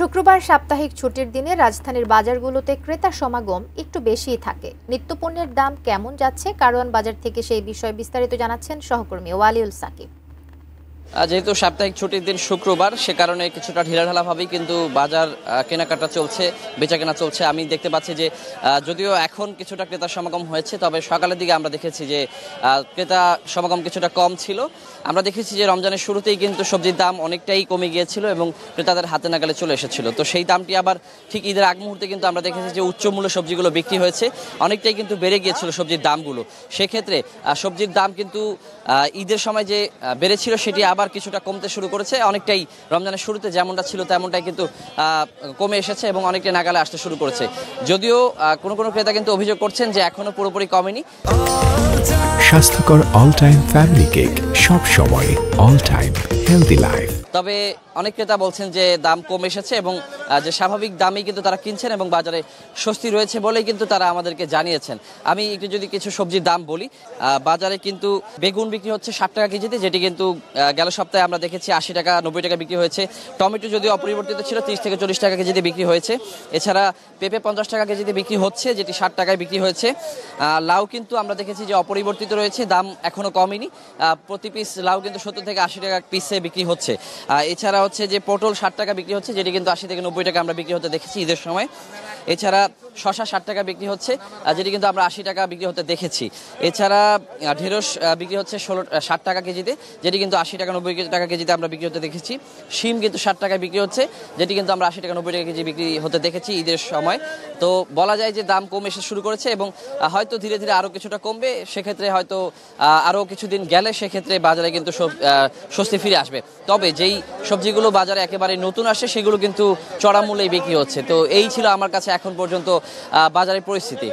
শুক্রবার সাপ্তাহিক ছুটির দিনে রাজধানীর বাজারগুলোতে ক্রেতা সমাগম একটু বেশিই থাকে। নিত্যপণ্যের দাম কেমন যাচ্ছে কারওয়ান বাজার থেকে সেই বিষয়ে বিস্তারিত জানাচ্ছেন সহকর্মী ওয়ালিউল সাকিব। যেহেতু সাপ্তাহিক ছুটির দিন শুক্রবার, সে কারণে কিছুটা ঢিলাঢালাভাবেই কিন্তু বাজার কেনাকাটা চলছে, বেচাকেনা চলছে। আমি দেখতে পাচ্ছি যে যদিও এখন কিছুটা ক্রেতা সমাগম হয়েছে, তবে সকালের দিকে আমরা দেখেছি যে ক্রেতা সমাগম কিছুটা কম ছিল। আমরা দেখেছি যে রমজানের শুরুতেই কিন্তু সবজির দাম অনেকটাই কমে গিয়েছিল এবং ক্রেতাদের হাতে নাগালে চলে এসেছিল। তো সেই দামটি আবার ঠিক ঈদের আগ মুহূর্তে কিন্তু আমরা দেখেছি যে উচ্চ মূল্য সবজিগুলো বিক্রি হয়েছে, অনেকটাই কিন্তু বেড়ে গিয়েছিল সবজির দামগুলো। সেক্ষেত্রে সবজির দাম কিন্তু ঈদের সময় যে বেড়েছিল সেটি আবার কিছুটা কমতে শুরু করেছে। অনেকটাই রমজানের শুরুতে যেমনটা ছিল তেমনটাই কিন্তু কমে এসেছে এবং অনেকটাই নাগালে আসতে শুরু করেছে। যদিও কোনো কোনো ক্রেতা কিন্তু অভিযোগ করছেন যে এখনো পুরোপুরি কমেনি। স্বাস্থ্যকর অল টাইম ফ্যামিলি কেক, সব সময় অল টাইম হেলদি লাইফ। তবে অনেক ক্রেতা বলছেন যে দাম কম এসেছে এবং যে স্বাভাবিক দামেই কিন্তু তারা কিনছেন এবং বাজারে স্বস্তি রয়েছে বলেই কিন্তু তারা আমাদেরকে জানিয়েছেন। আমি একটু যদি কিছু সবজির দাম বলি, বাজারে কিন্তু বেগুন বিক্রি হচ্ছে 60 টাকা কেজিতে, যেটি কিন্তু গেল সপ্তাহে আমরা দেখেছি 80 টাকা 90 টাকা বিক্রি হয়েছে। টমেটো যদিও অপরিবর্তিত ছিল, 30 থেকে 40 টাকা কেজিতে বিক্রি হয়েছে। এছাড়া পেঁপে 50 টাকা কেজিতে বিক্রি হচ্ছে, যেটি 60 টাকায় বিক্রি হয়েছে। লাউ কিন্তু আমরা দেখেছি যে অপরিবর্তিত রয়েছে, দাম এখনো কমেনি। প্রতি পিস লাউ কিন্তু 70 থেকে 80 টাকা পিসে বিক্রি হচ্ছে। এছাড়া হচ্ছে যে পটল 60 টাকা বিক্রি হচ্ছে, যেটি কিন্তু 80 থেকে 90 টাকা আমরা বিক্রি হতে দেখেছি ঈদের সময়। এছাড়া শশা 60 টাকা বিক্রি হচ্ছে, যেটি কিন্তু আমরা 80 টাকা বিক্রি হতে দেখেছি। এছাড়া ঢেঁড়স বিক্রি হচ্ছে 60 টাকা কেজিতে, যেটি কিন্তু 80 টাকা 90 টাকা কেজিতে আমরা বিক্রি হতে দেখেছি। শিম কিন্তু 60 টাকায় বিক্রি হচ্ছে, যেটি কিন্তু আমরা 80 টাকা 90 টাকা কেজি বিক্রি হতে দেখেছি ঈদের সময়। তো বলা যায় যে দাম কমে এসে শুরু করেছে এবং হয়তো ধীরে ধীরে আরও কিছুটা কমবে। সেক্ষেত্রে হয়তো আরও কিছুদিন গেলে সেক্ষেত্রে বাজারে কিন্তু স্বস্তি ফিরে আসবে। তবে যেই সবজিগুলো বাজারে একেবারে নতুন আসে সেগুলো কিন্তু চড়া মূল্যেই বিক্রি হচ্ছে। তো এই ছিল আমার কাছে এখন পর্যন্ত বাজারের পরিস্থিতি।